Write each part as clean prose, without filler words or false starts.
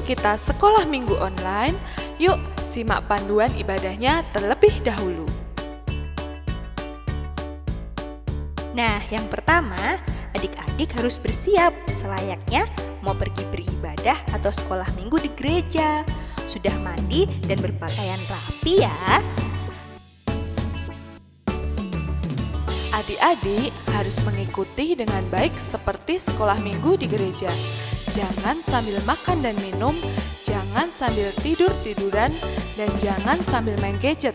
kita sekolah minggu online, yuk simak panduan ibadahnya terlebih dahulu. Nah, yang pertama, adik-adik harus bersiap selayaknya mau pergi beribadah atau sekolah minggu di gereja. Sudah mandi dan berpakaian rapi ya. Adik-adik harus mengikuti dengan baik seperti sekolah minggu di gereja. Jangan sambil makan dan minum, jangan sambil tidur-tiduran, dan jangan sambil main gadget.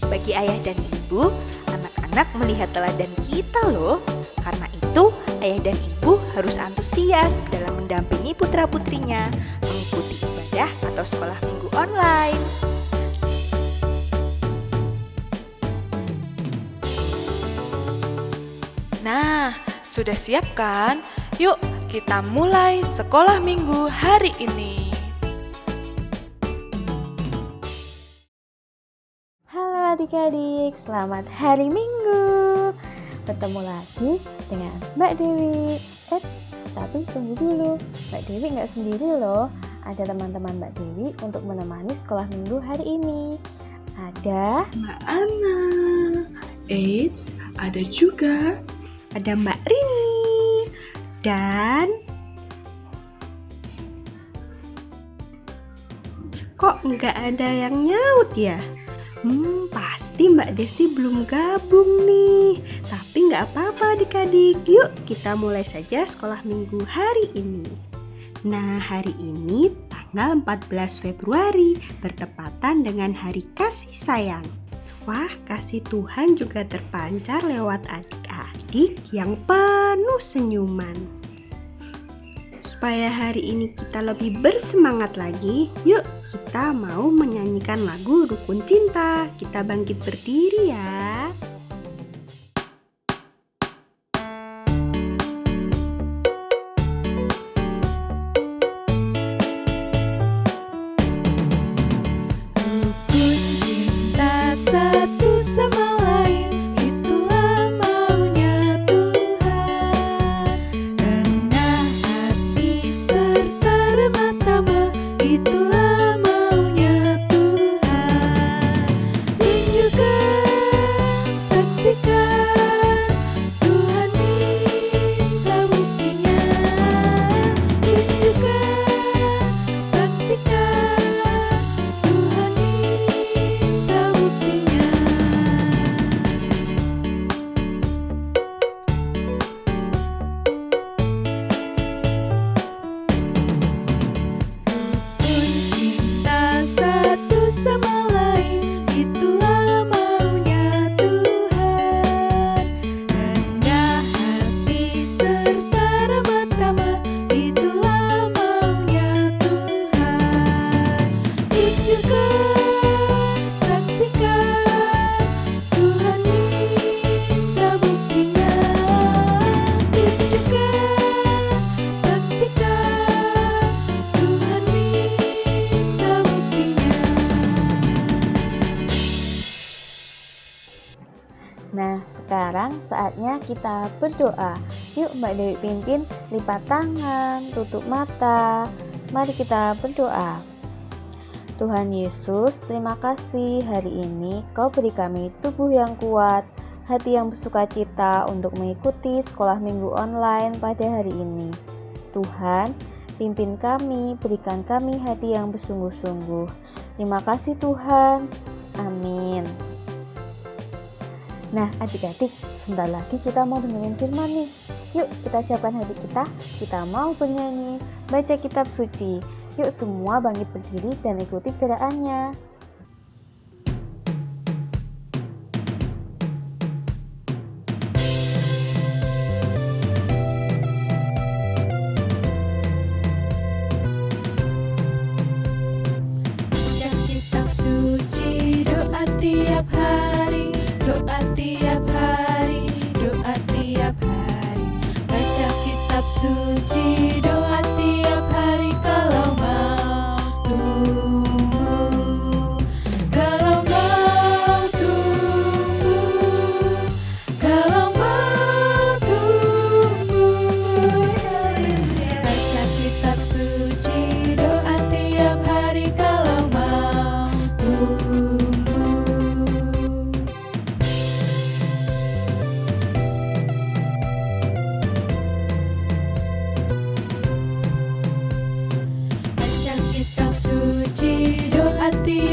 Bagi ayah dan ibu, anak-anak melihat teladan kita loh. Karena itu, ayah dan ibu harus antusias dalam mendampingi putra-putrinya mengikuti ibadah atau sekolah minggu online. Nah, sudah siap kan? Yuk kita mulai sekolah minggu hari ini. Halo adik-adik, selamat hari Minggu. Bertemu lagi dengan Mbak Dewi. Tapi tunggu dulu, Mbak Dewi nggak sendiri loh. Ada teman-teman Mbak Dewi untuk menemani sekolah minggu hari ini. Ada Mbak Ana. Ada juga Ada Mbak Rini dan kok nggak ada yang nyaut ya? Pasti Mbak Desti belum gabung nih. Tapi nggak apa-apa adik-adik. Yuk kita mulai saja sekolah minggu hari ini. Nah, hari ini tanggal 14 Februari bertepatan dengan Hari Kasih Sayang. Wah, kasih Tuhan juga terpancar lewat adik-adik yang penuh senyuman. Supaya hari ini kita lebih bersemangat lagi, yuk kita mau menyanyikan lagu Rukun Cinta. Kita bangkit berdiri ya. Nah, sekarang saatnya kita berdoa. Yuk Mbak Dewi pimpin, lipat tangan, tutup mata. Mari kita berdoa. Tuhan Yesus, terima kasih hari ini Kau beri kami tubuh yang kuat, hati yang bersukacita untuk mengikuti sekolah minggu online pada hari ini. Tuhan, pimpin kami, berikan kami hati yang bersungguh-sungguh. Terima kasih Tuhan. Amin. Nah adik-adik, sebentar lagi kita mau dengerin firman nih. Yuk kita siapkan hati kita mau bernyanyi, baca kitab suci. Yuk semua bangkit berdiri dan ikuti gerakannya. Baca kitab suci, doa tiap hari, doa tiap hari, doa tiap hari. Baca kitab suci, doa tiap hari kalau mau tumbuh, kalau mau tumbuh, kalau mau tumbuh.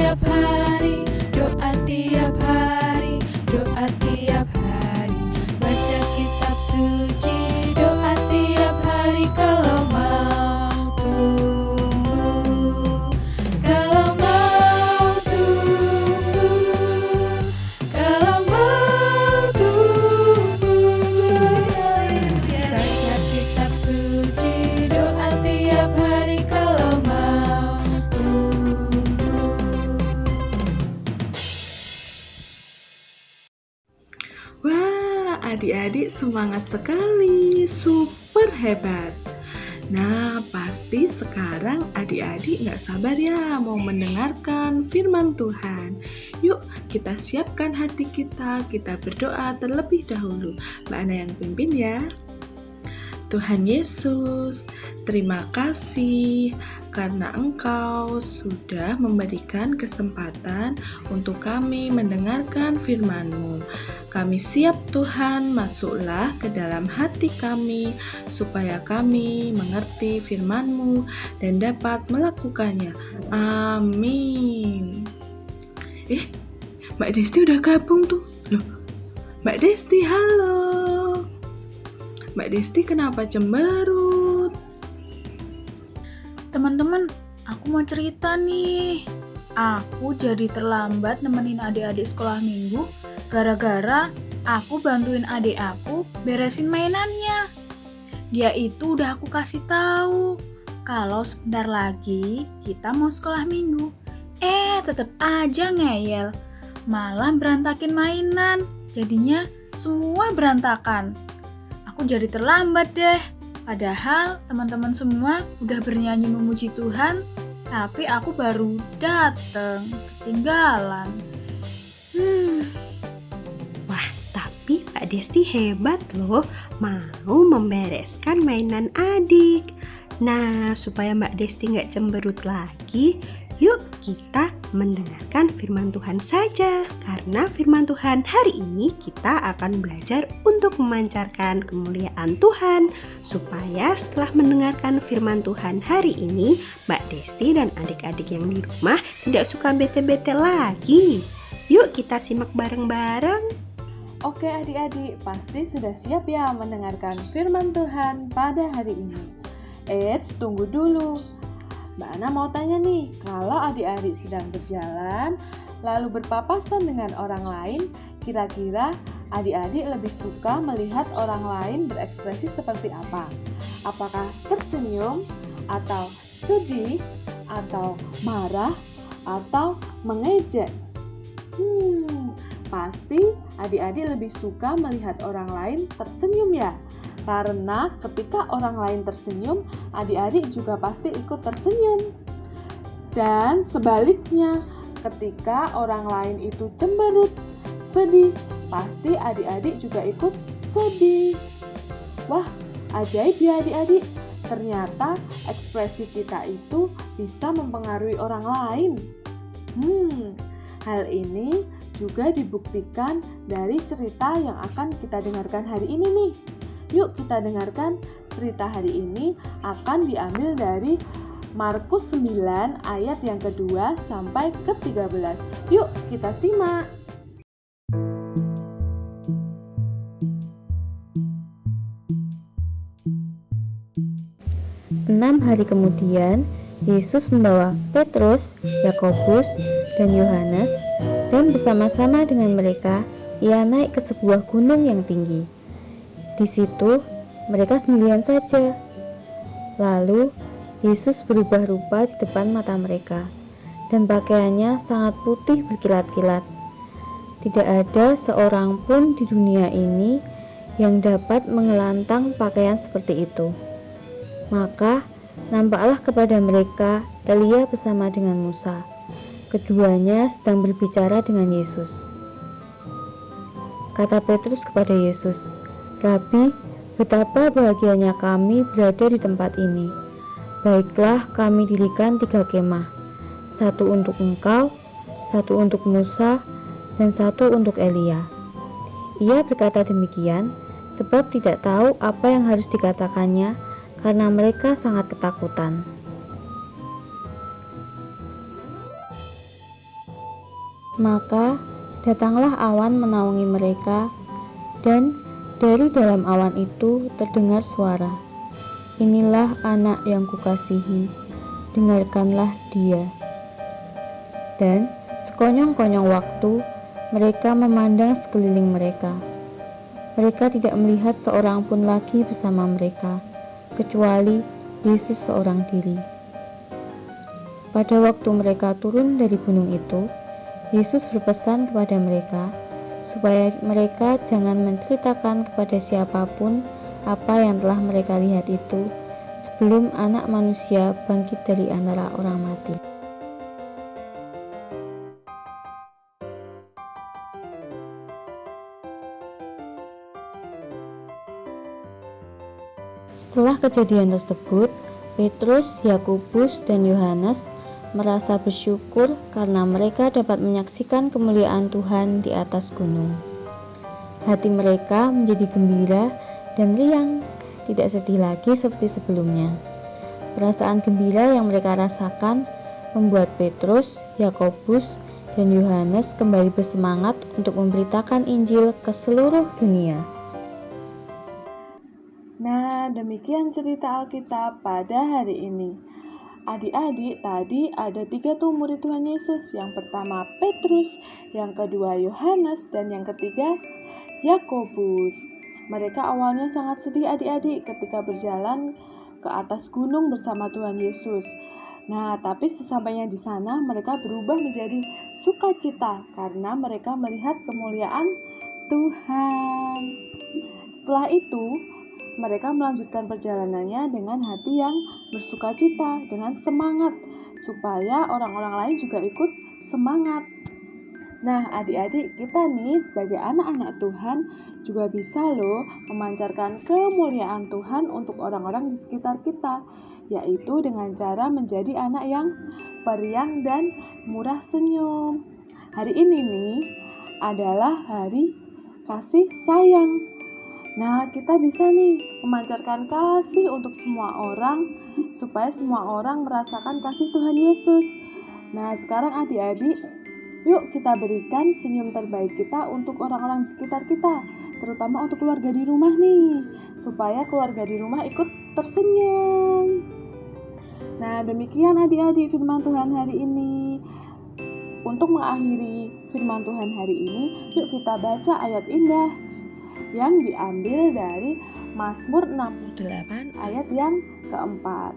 tiap hari, doa tiap hari, doa tiap hari. Baca kitab suci, doa tiap hari kalau mau tumbuh. Kalau mau tumbuh, kalau mau tumbuh. Baca kitab suci, doa tiap hari kalau mau tumbuh. Wah, adik-adik semangat sekali, super hebat. Nah, pasti sekarang adik-adik nggak sabar ya mau mendengarkan firman Tuhan. Yuk, kita siapkan hati kita berdoa terlebih dahulu. Mbak Ana yang pimpin ya. Tuhan Yesus, terima kasih karena Engkau sudah memberikan kesempatan untuk kami mendengarkan firman-Mu. Kami siap Tuhan, masuklah ke dalam hati kami supaya kami mengerti firman-Mu dan dapat melakukannya. Amin. Mbak Desti udah gabung tuh. Loh, Mbak Desti, halo. Mbak Desti kenapa cemberut? Teman-teman, aku mau cerita nih. Aku jadi terlambat nemenin adik-adik sekolah minggu gara-gara aku bantuin adik aku beresin mainannya. Dia itu udah aku kasih tahu kalau sebentar lagi kita mau sekolah minggu. Tetap aja ngeyel. Malah berantakin mainan. Jadinya semua berantakan. Aku jadi terlambat deh. Padahal teman-teman semua udah bernyanyi memuji Tuhan, tapi aku baru dateng, ketinggalan. Wah, tapi Mbak Desti hebat loh, mau membereskan mainan adik. Nah, supaya Mbak Desti nggak cemberut lagi, yuk kita mendengarkan firman Tuhan saja. Karena firman Tuhan hari ini kita akan belajar untuk memancarkan kemuliaan Tuhan. Supaya setelah mendengarkan firman Tuhan hari ini, Mbak Desti dan adik-adik yang di rumah tidak suka bete-bete lagi. Yuk kita simak bareng-bareng. Oke adik-adik, pasti sudah siap ya mendengarkan firman Tuhan pada hari ini. Tunggu dulu. Mbak Ana mau tanya nih, kalau adik-adik sedang berjalan, lalu berpapasan dengan orang lain, kira-kira adik-adik lebih suka melihat orang lain berekspresi seperti apa? Apakah tersenyum, atau sedih, atau marah, atau mengejek? Pasti adik-adik lebih suka melihat orang lain tersenyum ya? Karena ketika orang lain tersenyum, adik-adik juga pasti ikut tersenyum. Dan sebaliknya, ketika orang lain itu cemberut, sedih, pasti adik-adik juga ikut sedih. Wah, ajaib ya adik-adik. Ternyata ekspresi kita itu bisa mempengaruhi orang lain. Hal ini juga dibuktikan dari cerita yang akan kita dengarkan hari ini nih. Yuk kita dengarkan cerita hari ini akan diambil dari Markus 9 ayat yang kedua sampai ke-13. Yuk kita simak. 6 hari kemudian, Yesus membawa Petrus, Yakobus, dan Yohanes, dan bersama-sama dengan mereka, ia naik ke sebuah gunung yang tinggi. Di situ, mereka sendirian saja. Lalu, Yesus berubah rupa di depan mata mereka, dan pakaiannya sangat putih berkilat-kilat. Tidak ada seorang pun di dunia ini yang dapat mengelantang pakaian seperti itu. Maka, nampaklah kepada mereka Elia bersama dengan Musa. Keduanya sedang berbicara dengan Yesus. Kata Petrus kepada Yesus, "Rabi, betapa bahagianya kami berada di tempat ini. Baiklah, kami dirikan 3 kemah, 1 untuk engkau, 1 untuk Musa, dan 1 untuk Elia." Ia berkata demikian sebab tidak tahu apa yang harus dikatakannya, karena mereka sangat ketakutan. Maka datanglah awan menaungi mereka, dan dari dalam awan itu terdengar suara, "Inilah anak yang kukasihi, dengarkanlah dia." Dan sekonyong-konyong waktu, mereka memandang sekeliling mereka. Mereka tidak melihat seorang pun lagi bersama mereka, kecuali Yesus seorang diri. Pada waktu mereka turun dari gunung itu, Yesus berpesan kepada mereka supaya mereka jangan menceritakan kepada siapapun apa yang telah mereka lihat itu sebelum Anak Manusia bangkit dari antara orang mati. Setelah kejadian tersebut, Petrus, Yakobus, dan Yohanes merasa bersyukur karena mereka dapat menyaksikan kemuliaan Tuhan di atas gunung. Hati mereka menjadi gembira dan riang, tidak sedih lagi seperti sebelumnya. Perasaan gembira yang mereka rasakan membuat Petrus, Yakobus, dan Yohanes kembali bersemangat untuk memberitakan Injil ke seluruh dunia. Nah, demikian cerita Alkitab pada hari ini. Adik-adik, tadi ada 3 murid Tuhan Yesus. Yang pertama Petrus, yang kedua Yohanes, dan yang ketiga Yakobus. Mereka awalnya sangat sedih adik-adik ketika berjalan ke atas gunung bersama Tuhan Yesus. Nah, tapi sesampainya di sana mereka berubah menjadi sukacita karena mereka melihat kemuliaan Tuhan. Setelah itu, mereka melanjutkan perjalanannya dengan hati yang bersukacita, dengan semangat, supaya orang-orang lain juga ikut semangat. Nah, adik-adik, kita nih sebagai anak-anak Tuhan juga bisa loh memancarkan kemuliaan Tuhan untuk orang-orang di sekitar kita, yaitu dengan cara menjadi anak yang periang dan murah senyum. Hari ini nih adalah hari kasih sayang. Nah, kita bisa nih memancarkan kasih untuk semua orang, supaya semua orang merasakan kasih Tuhan Yesus. Nah, sekarang adik-adik, yuk kita berikan senyum terbaik kita untuk orang-orang di sekitar kita, terutama untuk keluarga di rumah nih, supaya keluarga di rumah ikut tersenyum. Nah, demikian adik-adik firman Tuhan hari ini. Untuk mengakhiri firman Tuhan hari ini, yuk kita baca ayat indah yang diambil dari Mazmur 68 ayat yang keempat.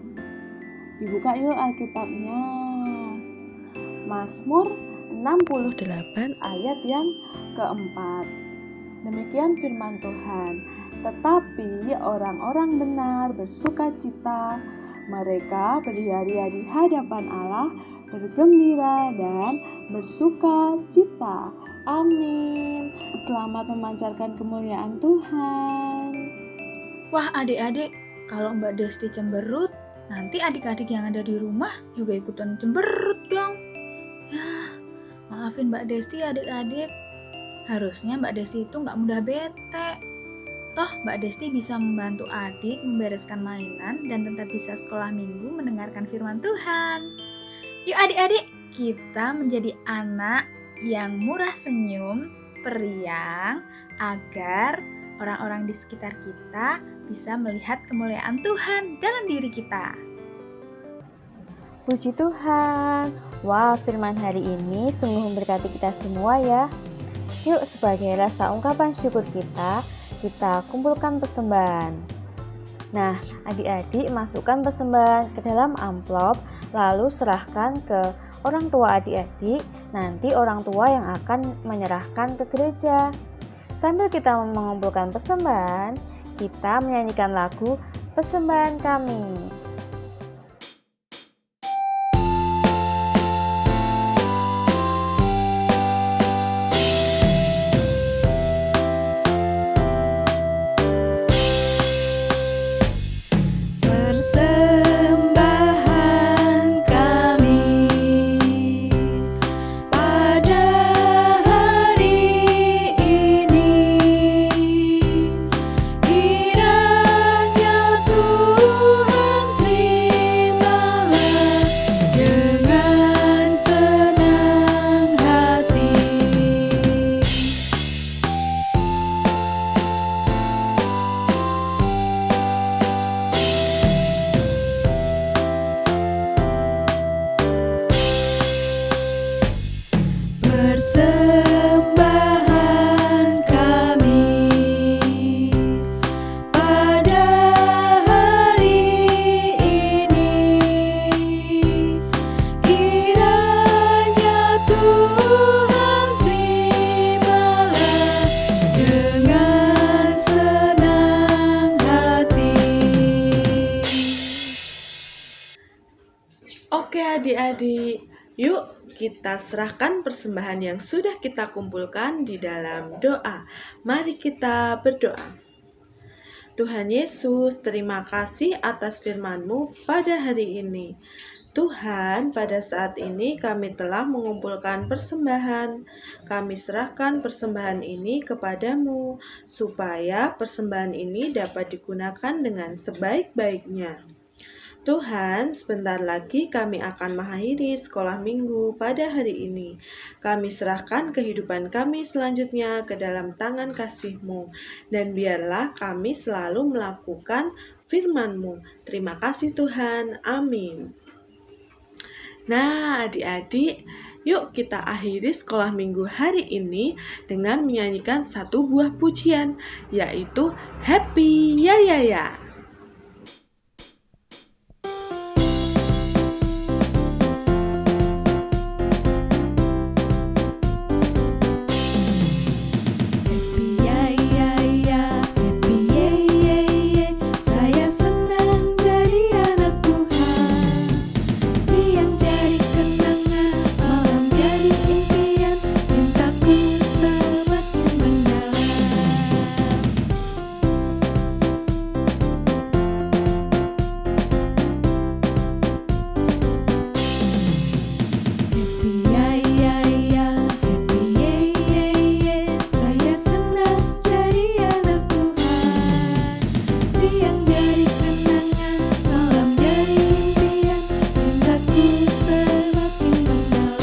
Dibuka yuk Alkitabnya. Mazmur 68 ayat yang keempat. Demikian firman Tuhan. Tetapi orang-orang benar bersukacita, mereka berhias-hias di hadapan Allah, bergembira dan bersukacita. Amin. Selamat memancarkan kemuliaan Tuhan. Wah adik-adik, kalau Mbak Desti cemberut, nanti adik-adik yang ada di rumah juga ikutan cemberut dong. Ya, maafin Mbak Desti adik-adik. Harusnya Mbak Desti itu gak mudah bete. Toh Mbak Desti bisa membantu adik membereskan mainan dan tetap bisa sekolah minggu mendengarkan firman Tuhan. Yuk adik-adik, kita menjadi anak yang murah senyum, periang, agar orang-orang di sekitar kita bisa melihat kemuliaan Tuhan dalam diri kita. Puji Tuhan. Wah, firman hari ini sungguh memberkati kita semua ya. Yuk, sebagai rasa ungkapan syukur kita kumpulkan persembahan. Nah, adik-adik masukkan persembahan ke dalam amplop, lalu serahkan ke orang tua adik-adik. Nanti orang tua yang akan menyerahkan ke gereja. Sambil kita mengumpulkan persembahan, kita menyanyikan lagu Persembahan Kami. Persembahan kami pada hari ini, kiranya Tuhan persembahan kami pada hari ini. Kiranya Tuhan terimalah dengan senang hati. Oke adik-adik, yuk kita serahkan persembahan yang sudah kita kumpulkan di dalam doa. Mari kita berdoa. Tuhan Yesus, terima kasih atas firman-Mu pada hari ini. Tuhan, pada saat ini kami telah mengumpulkan persembahan. Kami serahkan persembahan ini kepadamu, supaya persembahan ini dapat digunakan dengan sebaik-baiknya. Tuhan, sebentar lagi kami akan mengakhiri sekolah minggu pada hari ini. Kami serahkan kehidupan kami selanjutnya ke dalam tangan kasih-Mu, dan biarlah kami selalu melakukan firman-Mu. Terima kasih Tuhan, amin. Nah adik-adik, yuk kita akhiri sekolah minggu hari ini dengan menyanyikan satu buah pujian, yaitu Happy Ya Ya Ya. Happy ya ya ya, happy ye ye ye. Saya senang jadi anak Tuhan. Siang jadi kenangan, malam jadi impian. Cintaku semakin mendalam. Happy ya ya ya, happy ye ye ye. Saya senang jadi anak Tuhan. Siang jadi kenangan, malam jadi impian. Cintaku semakin mendalam.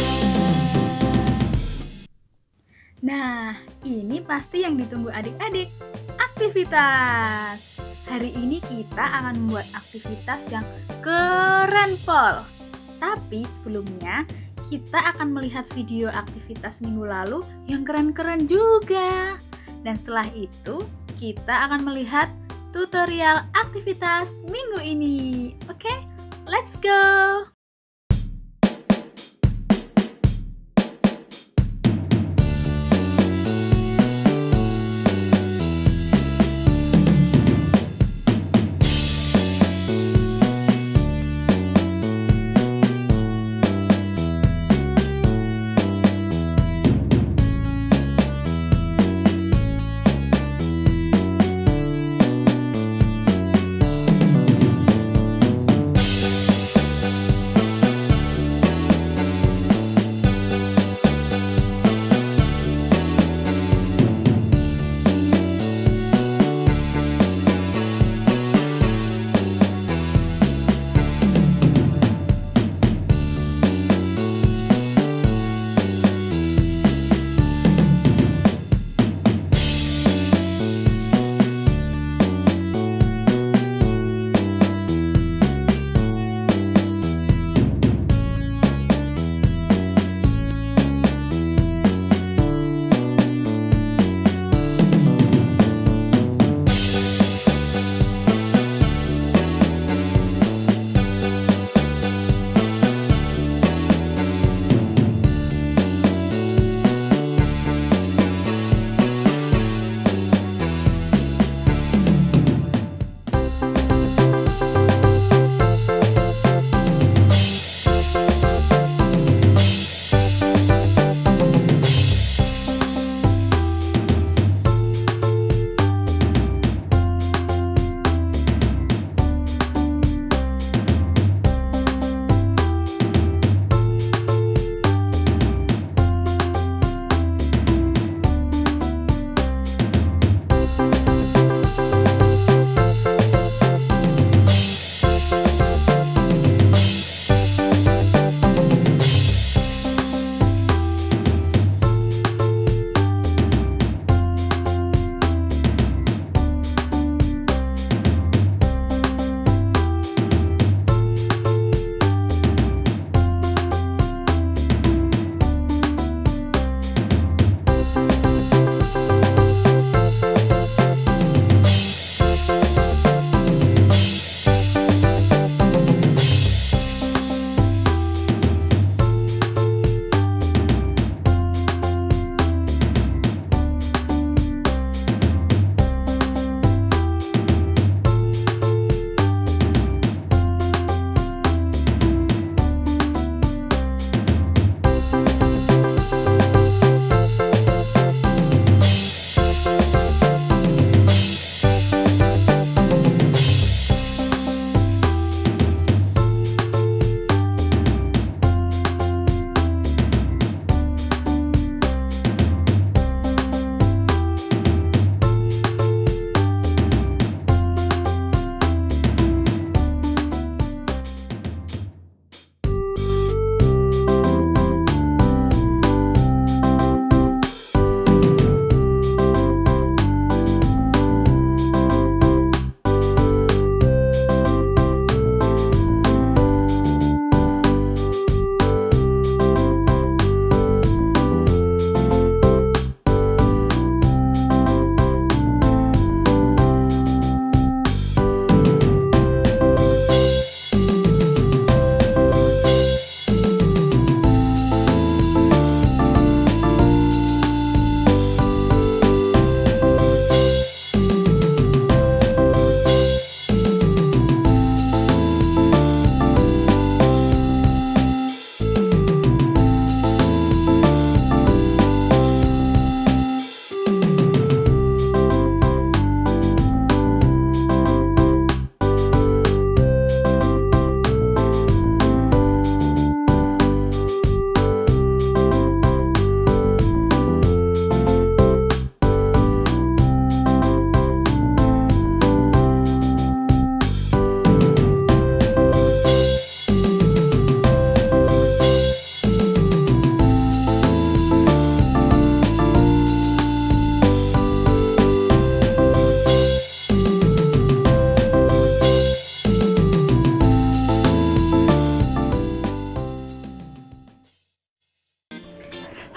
Nah, ini pasti yang ditunggu adik-adik, aktivitas. Hari ini kita akan membuat aktivitas yang keren pol. Tapi sebelumnya, kita akan melihat video aktivitas minggu lalu yang keren-keren juga. Dan setelah itu, kita akan melihat tutorial aktivitas minggu ini. Oke, let's go!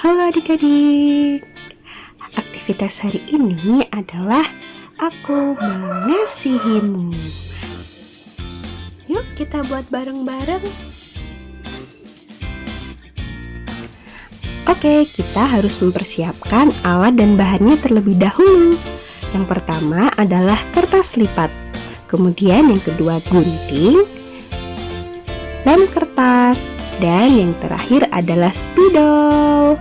Halo adik-adik. Aktivitas hari ini adalah aku mengasihimu. Yuk kita buat bareng-bareng. Oke, kita harus mempersiapkan alat dan bahannya terlebih dahulu. Yang pertama adalah kertas lipat. Kemudian yang kedua gunting, lem kertas, dan yang terakhir adalah spidol.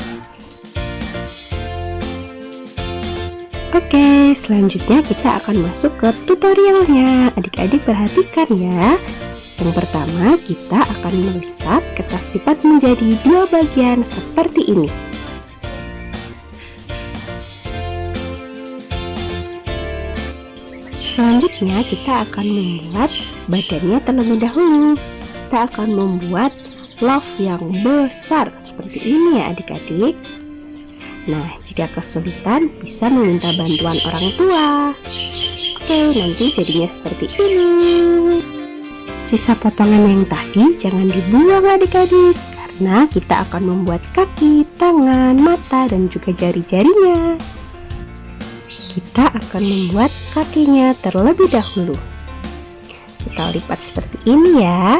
Oke, selanjutnya kita akan masuk ke tutorialnya. Adik-adik perhatikan ya. Yang pertama kita akan melipat kertas lipat menjadi 2 bagian seperti ini. Selanjutnya kita akan membuat badannya terlebih dahulu. Kita akan membuat love yang besar seperti ini ya adik-adik. Nah, jika kesulitan bisa meminta bantuan orang tua. Oke, nanti jadinya seperti ini. Sisa potongan yang tadi jangan dibuang adik-adik, karena kita akan membuat kaki, tangan, mata, dan juga jari-jarinya. Kita akan membuat kakinya terlebih dahulu. Kita lipat seperti ini ya.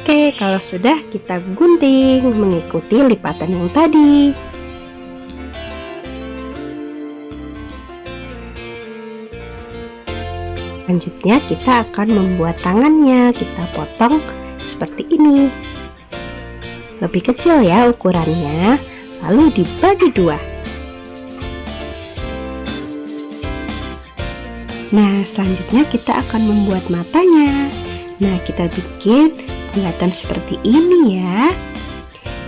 Oke, kalau sudah kita gunting mengikuti lipatan yang tadi. Selanjutnya kita akan membuat tangannya, kita potong seperti ini. Lebih kecil ya ukurannya, lalu dibagi 2. Nah, selanjutnya kita akan membuat matanya. Nah, kita bikin bulatan seperti ini ya.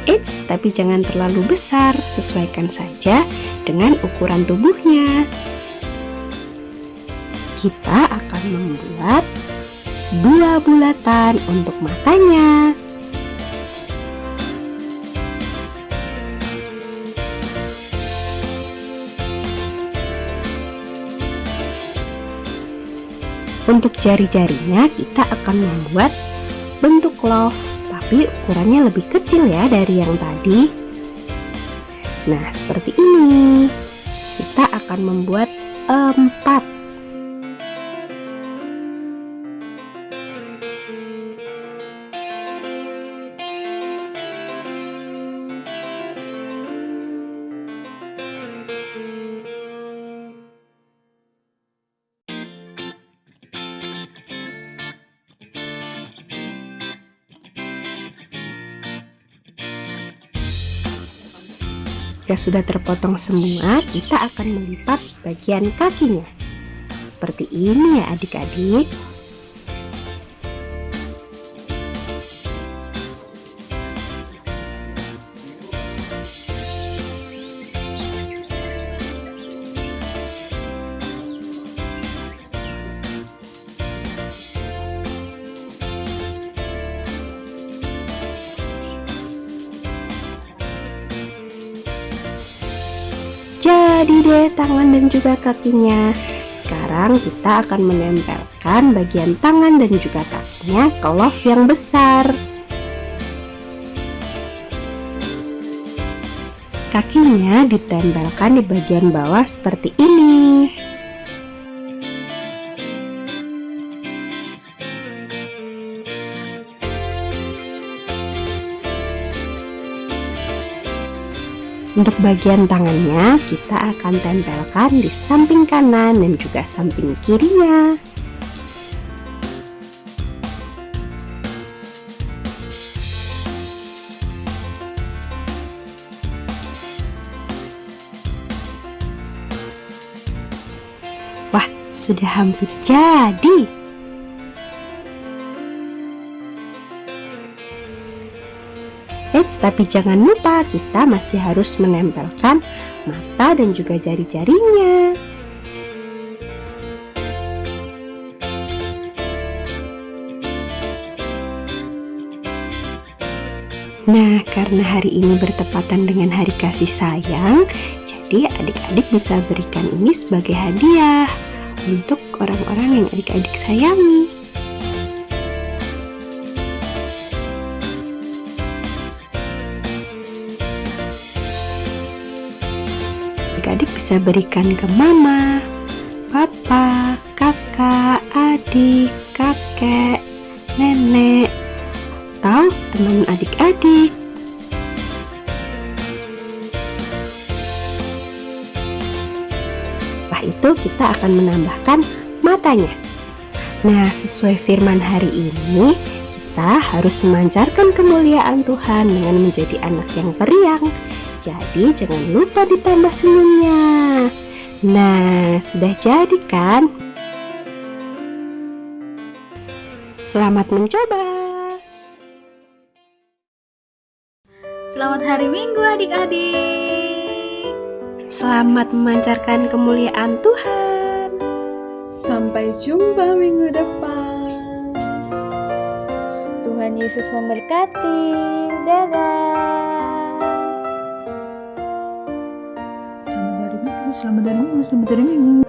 Eits, tapi jangan terlalu besar, sesuaikan saja dengan ukuran tubuhnya. Kita akan membuat 2 bulatan untuk matanya. Untuk jari-jarinya kita akan membuat bentuk love, tapi ukurannya lebih kecil ya dari yang tadi. Nah, seperti ini. Kita akan membuat 4. Jika sudah terpotong semua, kita akan melipat bagian kakinya. Seperti ini ya adik-adik. Jadi deh tangan dan juga kakinya. Sekarang kita akan menempelkan bagian tangan dan juga kakinya ke love yang besar. Kakinya ditempelkan di bagian bawah seperti ini. Untuk bagian tangannya, kita akan tempelkan di samping kanan dan juga samping kirinya. Wah, sudah hampir jadi. Tapi jangan lupa kita masih harus menempelkan mata dan juga jari-jarinya. Nah, karena hari ini bertepatan dengan hari kasih sayang, jadi adik-adik bisa berikan ini sebagai hadiah. untuk orang-orang yang adik-adik sayangi. Adik-adik bisa berikan ke mama, papa, kakak, adik, kakek, nenek, atau teman adik-adik. Setelah itu kita akan menambahkan matanya. Nah, sesuai firman hari ini, kita harus memancarkan kemuliaan Tuhan dengan menjadi anak yang periang. Jadi jangan lupa ditambah senyumnya. Nah, sudah jadi kan? Selamat mencoba. Selamat hari Minggu adik-adik. Selamat memancarkan kemuliaan Tuhan. Sampai jumpa minggu depan. Tuhan Yesus memberkati. Dadah. Selamat hari Minggu.